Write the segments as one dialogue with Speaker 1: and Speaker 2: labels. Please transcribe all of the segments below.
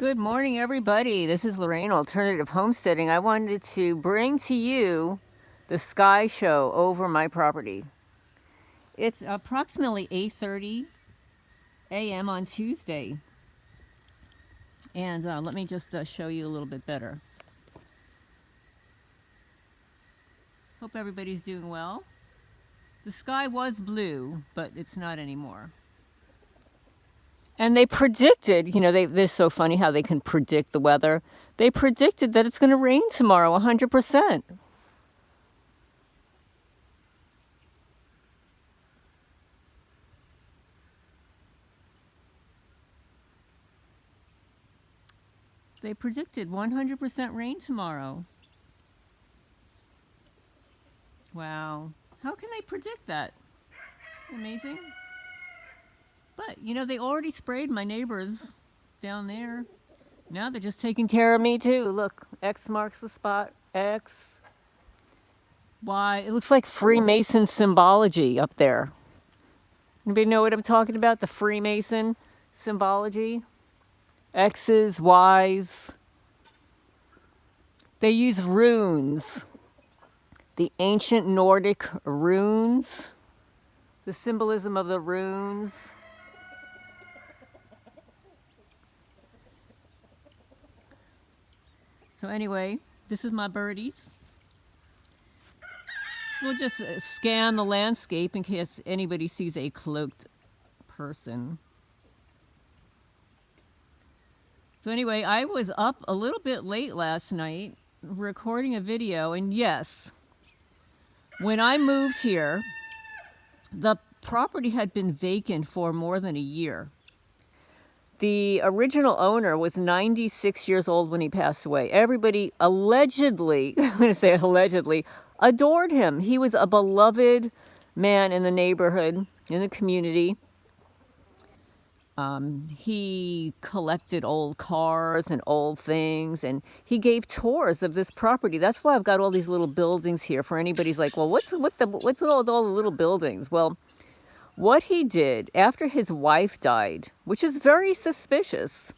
Speaker 1: Good morning, everybody. This is Lorraine, Alternative Homesteading. I wanted to bring to you the sky show over my property. It's approximately 8:30 a.m. on Tuesday. And let me just show you a little bit better. Hope everybody's doing well. The sky was blue, but it's not anymore. And they predicted, they're so funny how they can predict the weather. They predicted that it's going to rain tomorrow, 100%. They predicted 100% rain tomorrow. Wow. How can they predict that? Amazing. But, they already sprayed my neighbors down there. Now they're just taking care of me, too. Look, X marks the spot. X. Y. It looks like Freemason symbology up there. Anybody know what I'm talking about? The Freemason symbology? X's, Y's. They use runes. The ancient Nordic runes. The symbolism of the runes. So anyway, this is my birdies. So we'll just scan the landscape in case anybody sees a cloaked person. So anyway, I was up a little bit late last night recording a video, and yes, when I moved here, the property had been vacant for more than a year. The original owner was 96 years old when he passed away. Everybody allegedly, I'm going to say allegedly, adored him. He was a beloved man in the neighborhood, in the community. He collected old cars and old things, and he gave tours of this property. That's why I've got all these little buildings here. For anybody's like, well, what's all the little buildings? Well, what he did after his wife died, which is very suspicious.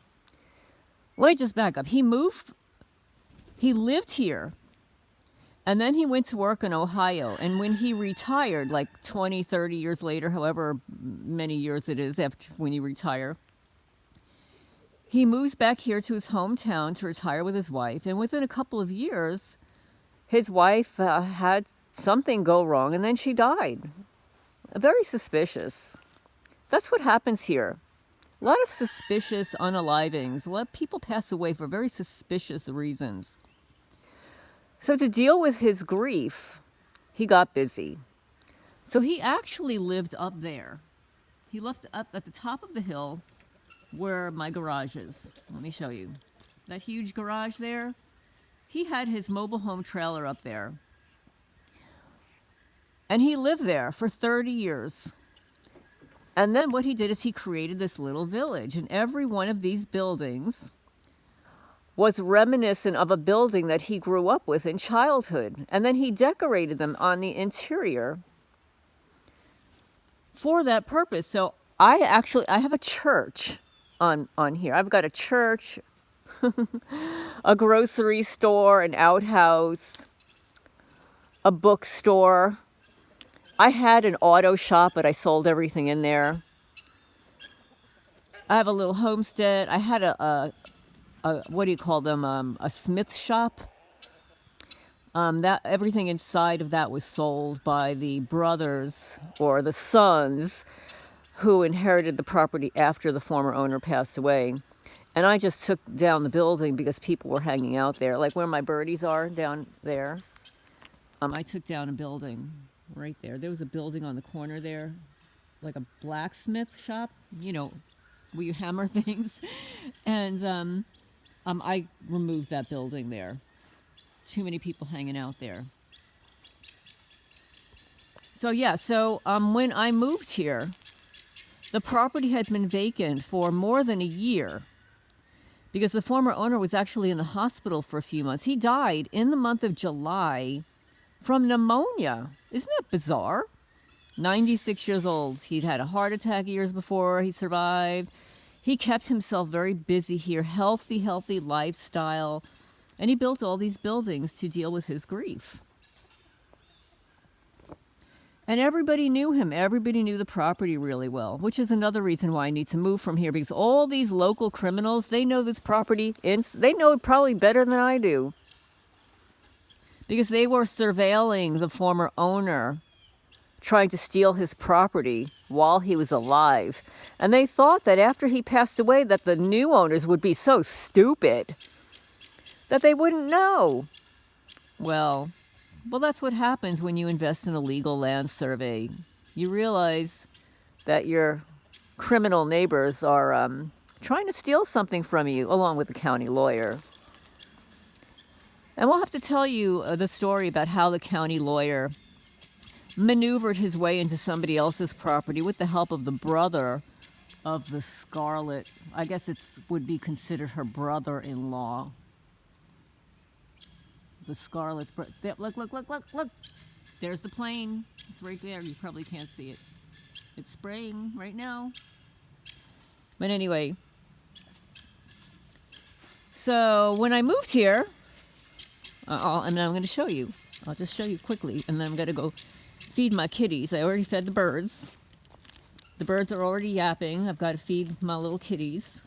Speaker 1: Let me just back up. He lived here, and then he went to work in Ohio. And when he retired, like 20, 30 years later, however many years it is after when you retire, he moves back here to his hometown to retire with his wife. And within a couple of years, his wife had something go wrong, and then she died. Very suspicious. That's what happens here. A lot of suspicious unalivings. A lot of people pass away for very suspicious reasons. So to deal with his grief, he got busy. So he actually lived up there. He lived up at the top of the hill where my garage is. Let me show you. That huge garage there, he had his mobile home trailer up there. And he lived there for 30 years. And then what he did is he created this little village. And every one of these buildings was reminiscent of a building that he grew up with in childhood. And then he decorated them on the interior for that purpose. So I have a church on here. I've got a church, a grocery store, an outhouse, a bookstore. I had an auto shop, but I sold everything in there. I have a little homestead. I had a what do you call them? A smith shop. That everything inside of that was sold by the brothers or the sons who inherited the property after the former owner passed away. And I just took down the building because people were hanging out there, like where my birdies are down there. I took down a building. Right there. There was a building on the corner there, like a blacksmith shop, where you hammer things. And I removed that building there. Too many people hanging out there. So when I moved here, the property had been vacant for more than a year because the former owner was actually in the hospital for a few months. He died in the month of July from pneumonia. Isn't that bizarre? 96 years old. He'd had a heart attack years before. He survived. He kept himself very busy here, healthy lifestyle, and he built all these buildings to deal with his grief. And everybody knew him. Everybody knew the property really well, which is another reason why I need to move from here, because all these local criminals, they know this property, they know it probably better than I do, because they were surveilling the former owner, trying to steal his property while he was alive. And they thought that after he passed away, that the new owners would be so stupid that they wouldn't know. Well, that's what happens when you invest in a legal land survey. You realize that your criminal neighbors are trying to steal something from you, along with the county lawyer. And we'll have to tell you the story about how the county lawyer maneuvered his way into somebody else's property with the help of the brother of the Scarlett. I guess it would be considered her brother-in-law. The Scarlett's look. There's the plane. It's right there. You probably can't see it. It's spraying right now. But anyway, so when I moved here, and I'm going to show you. I'll just show you quickly, and then I'm going to go feed my kitties. I already fed the birds. The birds are already yapping. I've got to feed my little kitties.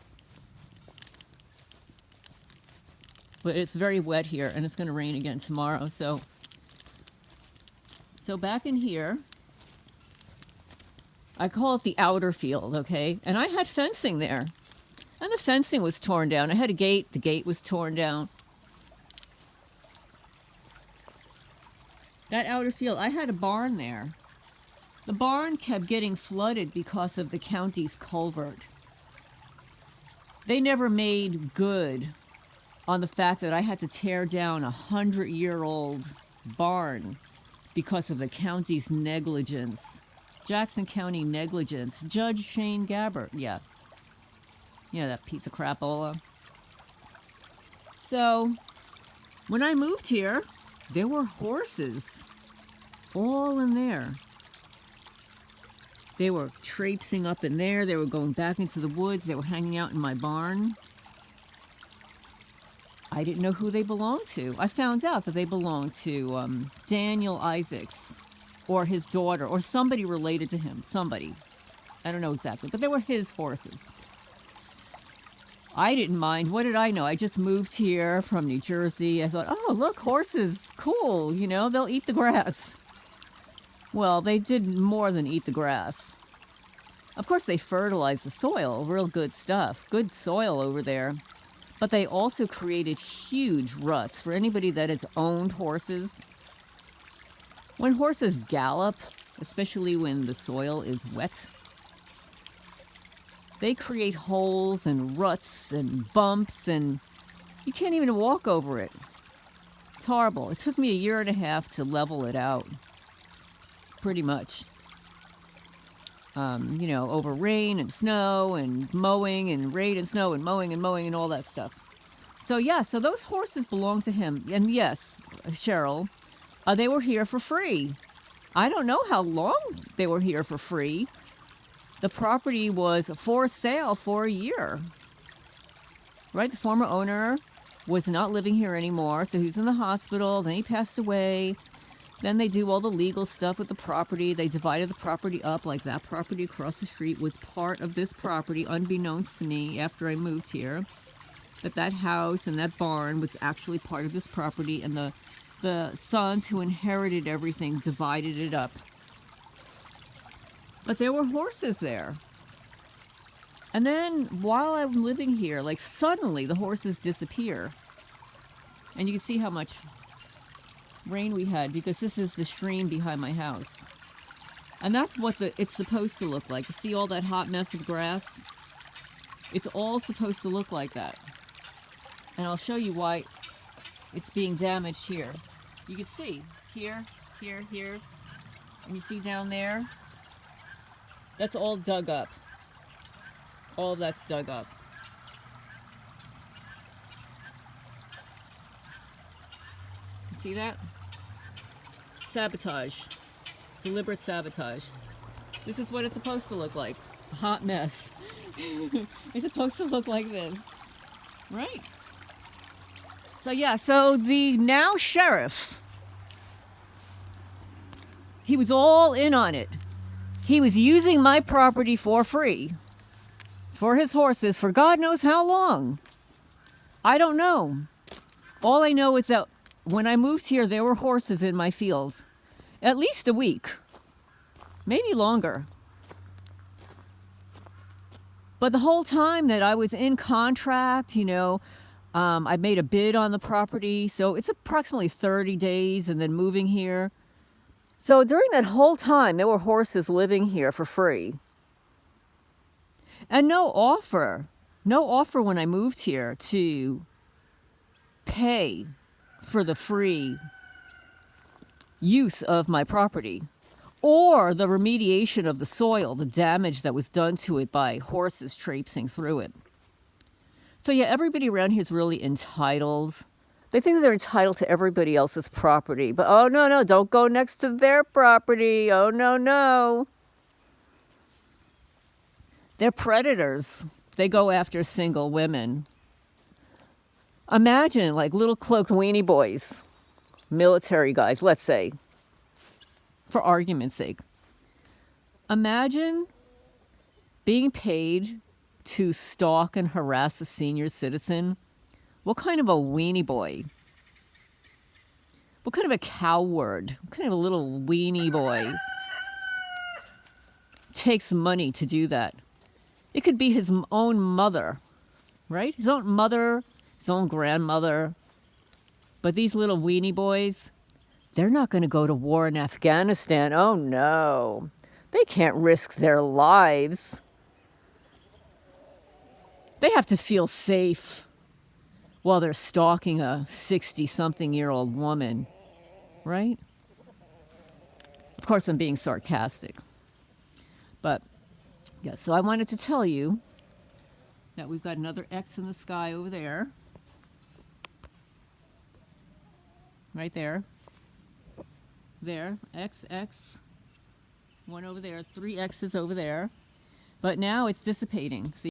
Speaker 1: But it's very wet here, and it's going to rain again tomorrow. So back in here, I call it the outer field, okay? And I had fencing there. And the fencing was torn down. I had a gate. The gate was torn down. That outer field, I had a barn there. The barn kept getting flooded because of the county's culvert. They never made good on the fact that I had to tear down a 100-year-old barn because of the county's negligence. Jackson County negligence. Judge Shane Gabbert. Yeah, that piece of crapola. So, when I moved here, there were horses all in there. They were traipsing up in there. They were going back into the woods. They were hanging out in my barn. I didn't know who they belonged to. I found out that they belonged to Daniel Isaacs, or his daughter, or somebody related to him. Somebody. I don't know exactly, but they were his horses. I didn't mind. What did I know? I just moved here from New Jersey. I thought, oh, look, horses. Cool. They'll eat the grass. Well, they did more than eat the grass. Of course, they fertilized the soil. Real good stuff. Good soil over there. But they also created huge ruts. For anybody that has owned horses, when horses gallop, especially when the soil is wet, they create holes and ruts and bumps, and you can't even walk over it. It's horrible. It took me 1.5 years to level it out, pretty much. Over rain and snow and mowing and rain and snow and mowing and all that stuff. So so those horses belong to him. And yes, Cheryl, they were here for free. I don't know how long they were here for free. The property was for sale for 1 year. Right? The former owner was not living here anymore, so he was in the hospital. Then he passed away. Then they do all the legal stuff with the property. They divided the property up, like that property across the street was part of this property, unbeknownst to me after I moved here. That house and that barn was actually part of this property, and the sons who inherited everything divided it up. But there were horses there. And then while I'm living here, suddenly the horses disappear. And you can see how much rain we had, because this is the stream behind my house. And that's what it's supposed to look like. You see all that hot mess of grass? It's all supposed to look like that. And I'll show you why it's being damaged here. You can see here. And you see down there? That's all dug up. All of that's dug up. See that? Sabotage. Deliberate sabotage. This is what it's supposed to look like. A hot mess. It's supposed to look like this, right? So yeah, so the now sheriff, he was all in on it. He was using my property for free for his horses for God knows how long. I don't know. All I know is that when I moved here, there were horses in my field. At least a week. Maybe longer. But the whole time that I was in contract, I made a bid on the property. So it's approximately 30 days and then moving here. So during that whole time, there were horses living here for free. And no offer when I moved here to pay for the free use of my property or the remediation of the soil, the damage that was done to it by horses traipsing through it. So yeah, everybody around here is really entitled. They think they're entitled to everybody else's property, but oh no, don't go next to their property. Oh no. They're predators. They go after single women. Imagine like little cloaked weenie boys, military guys, let's say, for argument's sake. Imagine being paid to stalk and harass a senior citizen. What kind of a weenie boy? What kind of a coward? What kind of a little weenie boy takes money to do that? It could be his own mother, right? His own mother, his own grandmother. But these little weenie boys, they're not going to go to war in Afghanistan. Oh no. They can't risk their lives. They have to feel safe while they're stalking a 60-something-year-old woman, right? Of course, I'm being sarcastic. But, yeah, so I wanted to tell you that we've got another X in the sky over there. Right there. There, XX. One over there, 3 X's over there. But now it's dissipating. See?